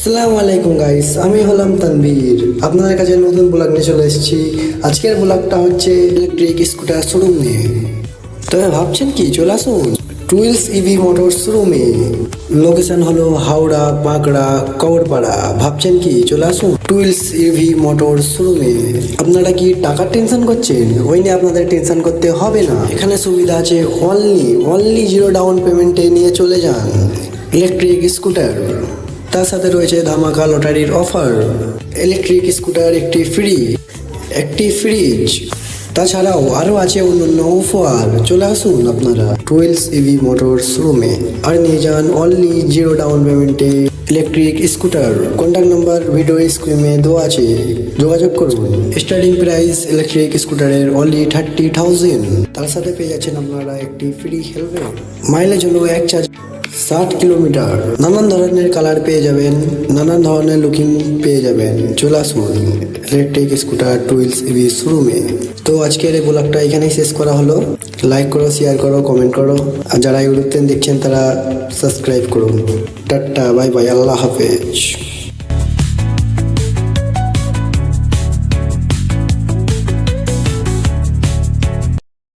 আসসালামু আলাইকুম গাইস, আমি হলাম তানভীর। আপনাদের কাছে নতুন ব্লগ নিয়ে চলে এসেছি। আজকের ব্লগটা হচ্ছে ইলেকট্রিক স্কুটার শোরুম নিয়ে। তবে ভাবছেন কি, চলে আসুন টুইলস ইভি মোটরস শোরুমে। লোকেশন হলো হাওড়া, বাঁকড়া, কবরপাড়া। ভাবছেন কি, চলে আসুন টুইলস ইভি মোটরস শোরুমে। আপনারা কি টাকার টেনশন করছেন? ওই নিয়ে আপনাদের টেনশন করতে হবে না। এখানে সুবিধা আছে অনলি 0 ডাউন পেমেন্টে নিয়ে চলে যান ইলেকট্রিক স্কুটার। তার সাথে রয়েছে ধামাকা লটারির অফার, ইলেকট্রিক স্কুটার একটি ফ্রিজ। তাছাড়াও আরও আছে অন্যান্য অফার। চলে আসুন আপনারা টুয়েলস ইভি মোটরস শোরুমে আর নিয়ে যান অনলি 0 ডাউন পেমেন্টে electric scooter. Contact number video স্ক্রিনে দেওয়া আছে, যোগাযোগ করুন। স্টার্টিং প্রাইস ইলেকট্রিক স্কুটারের অনলি 30,000। তার সাথে পেয়ে যাচ্ছেন আপনারা একটি ফ্রি হেলমেট। মাইলেজ হলো 60 কিলোমিটার। নানান ধরনের কালার পেয়ে যাবেন, নানান ধরনের লুকিং পেয়ে যাবেন। চলে আসুন ইলেকট্রিক স্কুটার টুইলস ইভি শোরুমে। তো আজকের এই ব্লগটা এখানেই শেষ করা হলো। লাইক করো, শেয়ার করো, কমেন্ট করো। আর যারা ইউটিউব থেকে দেখছেন তারা সাবস্ক্রাইব করুন। টাটা, বাই বাই, আল্লাহ হাফেজ।